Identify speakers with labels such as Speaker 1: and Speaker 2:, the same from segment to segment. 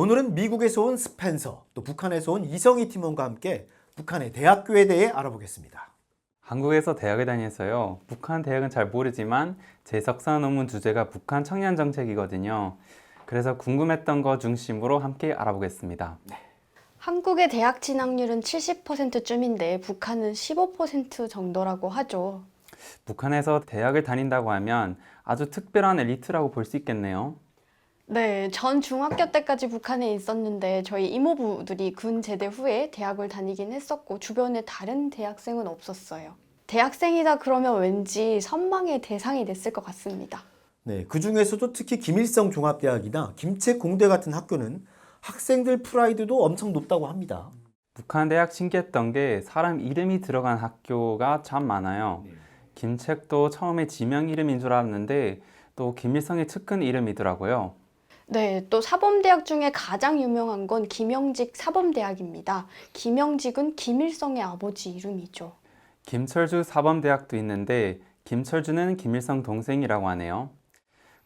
Speaker 1: 오늘은 미국에서 온 스펜서, 또 북한에서 온 이성희 팀원과 함께 북한의 대학교에 대해 알아보겠습니다.
Speaker 2: 한국에서 대학을 다녀서요. 북한 대학은 잘 모르지만 제 석사 논문 주제가 북한 청년 정책이거든요. 그래서 궁금했던 거 중심으로 함께 알아보겠습니다.
Speaker 3: 한국의 대학 진학률은 70%쯤인데 북한은 15% 정도라고 하죠.
Speaker 2: 북한에서 대학을 다닌다고 하면 아주 특별한 엘리트라고 볼 수 있겠네요.
Speaker 3: 네, 전 중학교 때까지 북한에 있었는데 저희 이모부들이 군 제대 후에 대학을 다니긴 했었고 주변에 다른 대학생은 없었어요. 대학생이다 그러면 왠지 선망의 대상이 됐을 것 같습니다.
Speaker 1: 네, 그 중에서도 특히 김일성 종합대학이나 김책공대 같은 학교는 학생들 프라이드도 엄청 높다고 합니다.
Speaker 2: 북한 대학 신기했던 게 사람 이름이 들어간 학교가 참 많아요. 김책도 처음에 지명 이름인 줄 알았는데 또 김일성의 측근 이름이더라고요.
Speaker 3: 네, 또 사범대학 중에 가장 유명한 건 김영직 사범대학입니다. 김영직은 김일성의 아버지 이름이죠.
Speaker 2: 김철주 사범대학도 있는데 김철주는 김일성 동생이라고 하네요.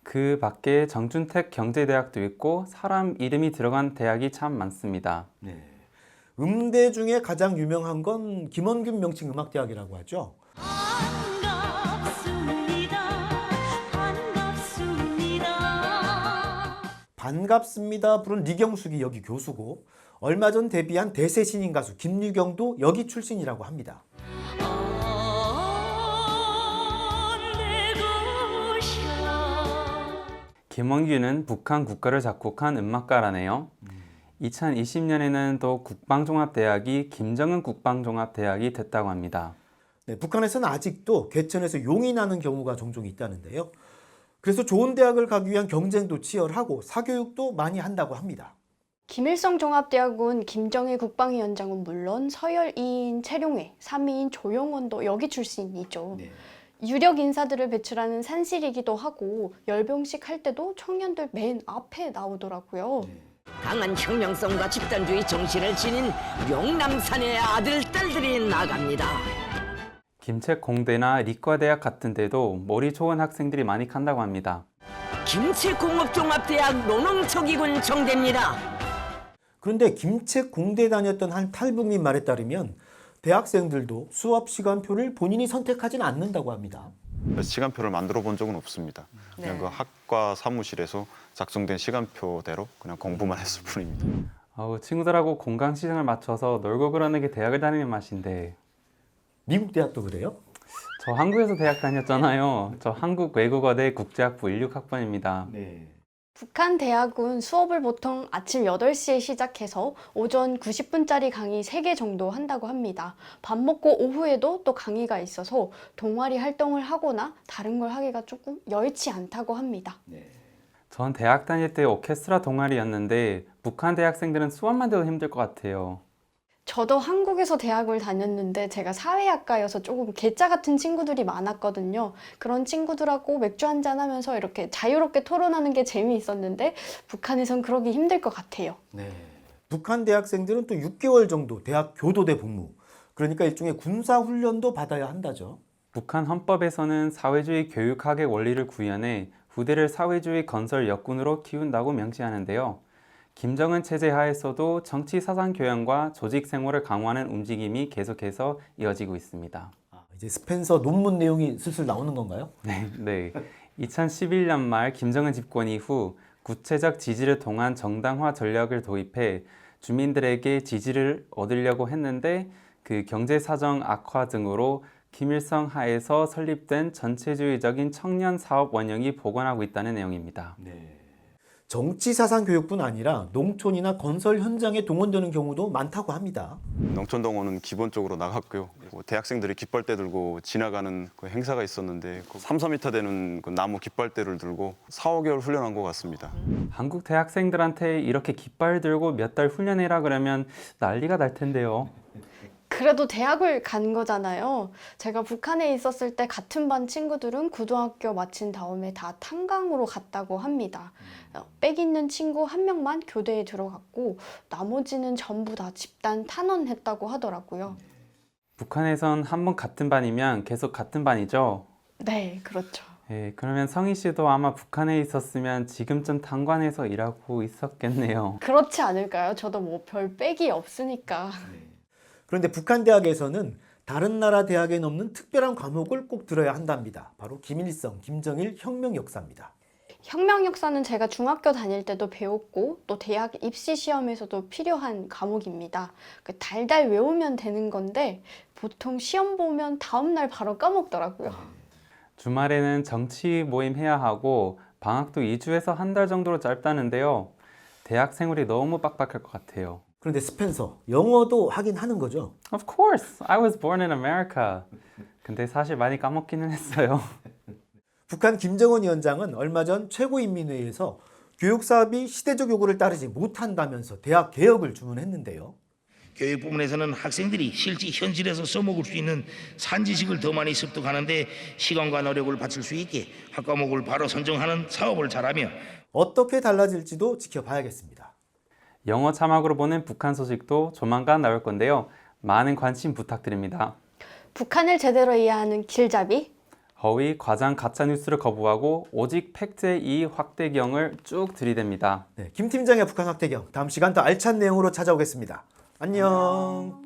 Speaker 2: 그 밖에 정춘택 경제대학도 있고 사람 이름이 들어간 대학이 참 많습니다.
Speaker 1: 네. 음대 중에 가장 유명한 건 김원균 명칭음악대학이라고 하죠. 반갑습니다 부른 리경숙이 여기 교수고 얼마 전 데뷔한 대세 신인 가수 김유경도 여기 출신이라고 합니다.
Speaker 2: 김원균은 북한 국가를 작곡한 음악가라네요. 2020년에는 또 국방종합대학이 김정은 국방종합대학이 됐다고 합니다.
Speaker 1: 네, 북한에서는 아직도 개천에서 용이 나는 경우가 종종 있다는데요. 그래서 좋은 대학을 가기 위한 경쟁도 치열하고 사교육도 많이 한다고 합니다.
Speaker 3: 김일성 종합대학은 김정일 국방위원장은 물론 서열 2인 최룡해, 3위인 조용원도 여기 출신이죠.
Speaker 1: 네.
Speaker 3: 유력 인사들을 배출하는 산실이기도 하고 열병식 할 때도 청년들 맨 앞에 나오더라고요.
Speaker 4: 강한 혁명성과 집단주의 정신을 지닌 용남산의 아들, 딸들이 나갑니다.
Speaker 2: 김책공대나 리과대학 같은 데도 머리 좋은 학생들이 많이 간다고 합니다.
Speaker 4: 김치공업종합대학 노농초기군 정대입니다.
Speaker 1: 그런데 김책공대 다녔던 한 탈북민 말에 따르면 대학생들도 수업 시간표를 본인이 선택하지는 않는다고 합니다.
Speaker 5: 시간표를 만들어 본 적은 없습니다. 그냥 그 학과 사무실에서 작성된 시간표대로 그냥 공부만 했을 뿐입니다.
Speaker 2: 친구들하고 공강 시간을 맞춰서 놀고 그러는 게 대학을 다니는 맛인데
Speaker 1: 미국 대학도 그래요?
Speaker 2: 저 한국에서 대학 다녔잖아요. 저 한국외국어대 국제학부 16학번입니다.
Speaker 1: 네.
Speaker 3: 북한 대학은 수업을 보통 아침 8시에 시작해서 오전 90분짜리 강의 3개 정도 한다고 합니다. 밥 먹고 오후에도 또 강의가 있어서 동아리 활동을 하거나 다른 걸 하기가 조금 여의치 않다고 합니다.
Speaker 2: 전 대학 다닐 때 오케스트라 동아리였는데 북한 대학생들은 수업만 돼도 힘들 것 같아요.
Speaker 3: 저도 한국에서 대학을 다녔는데 제가 사회학과여서 조금 괴짜 같은 친구들이 많았거든요. 그런 친구들하고 맥주 한잔 하면서 이렇게 자유롭게 토론하는 게 재미있었는데 북한에선 그러기 힘들 것 같아요.
Speaker 1: 네. 북한 대학생들은 또 6개월 정도 대학 교도대 복무, 그러니까 일종의 군사 훈련도 받아야 한다죠.
Speaker 2: 북한 헌법에서는 사회주의 교육학의 원리를 구현해 후대를 사회주의 건설 역군으로 키운다고 명시하는데요. 김정은 체제 하에서도 정치 사상 교양과 조직 생활을 강화하는 움직임이 계속해서 이어지고 있습니다.
Speaker 1: 이제 스펜서 논문 내용이 슬슬 나오는 건가요?
Speaker 2: 네. 2011년 말 김정은 집권 이후 구체적 지지를 통한 정당화 전략을 도입해 주민들에게 지지를 얻으려고 했는데 그 경제 사정 악화 등으로 김일성 하에서 설립된 전체주의적인 청년 사업 원형이 복원하고 있다는 내용입니다.
Speaker 1: 정치 사상 교육뿐 아니라 농촌이나 건설 현장에 동원되는 경우도 많다고 합니다.
Speaker 5: 농촌동원은 기본적으로 나갔고요. 대학생들이 깃발대 들고 지나가는 그 행사가 있었는데 3, 4m 되는 그 나무 깃발대를 들고 4, 5개월 훈련한 것 같습니다.
Speaker 2: 한국 대학생들한테 이렇게 깃발 들고 몇 달 훈련해라 그러면 난리가 날 텐데요.
Speaker 3: 그래도 대학을 간 거잖아요. 제가 북한에 있었을 때 같은 반 친구들은 고등학교 마친 다음에 다 탄광으로 갔다고 합니다. 빽 있는 친구 1명만 교대에 들어갔고 나머지는 전부 다 집단 탄원했다고 하더라고요.
Speaker 2: 북한에선 한번 같은 반이면 계속 같은 반이죠.
Speaker 3: 네, 그렇죠.
Speaker 2: 예, 그러면 성희 씨도 아마 북한에 있었으면 지금쯤 당관에서 일하고 있었겠네요.
Speaker 3: 그렇지 않을까요? 저도 뭐 별 빽이 없으니까.
Speaker 1: 그런데 북한 대학에서는 다른 나라 대학에 없는 특별한 과목을 꼭 들어야 한답니다. 바로 김일성, 김정일 혁명 역사입니다.
Speaker 3: 혁명 역사는 제가 중학교 다닐 때도 배웠고 또 대학 입시 시험에서도 필요한 과목입니다. 달달 외우면 되는 건데 보통 시험 보면 다음날 바로 까먹더라고요.
Speaker 2: 주말에는 정치 모임 해야 하고 방학도 2주에서 한 달 정도로 짧다는데요. 대학 생활이 너무 빡빡할 것 같아요.
Speaker 1: 그런데 스펜서, 영어도 하긴 하는 거죠?
Speaker 2: Of course, I was born in America. 근데 사실 많이 까먹기는 했어요.
Speaker 1: 북한 김정은 위원장은 얼마 전 최고인민회의에서 교육 사업이 시대적 요구를 따르지 못한다면서 대학 개혁을 주문했는데요.
Speaker 6: 교육 부문에서는 학생들이 실제 현실에서 써먹을 수 있는 산지식을 더 많이 습득하는데 시간과 노력을 바칠 수 있게 학과목을 바로 선정하는 사업을 잘하며
Speaker 1: 어떻게 달라질지도 지켜봐야겠습니다.
Speaker 2: 영어 자막으로 보는 북한 소식도 조만간 나올 건데요. 많은 관심 부탁드립니다.
Speaker 3: 북한을 제대로 이해하는 길잡이.
Speaker 2: 허위, 과장, 가짜 뉴스를 거부하고 오직 팩트의 이 확대경을 쭉 들이댑니다.
Speaker 1: 네, 김 팀장의 북한 확대경, 다음 시간 더 알찬 내용으로 찾아오겠습니다. 안녕.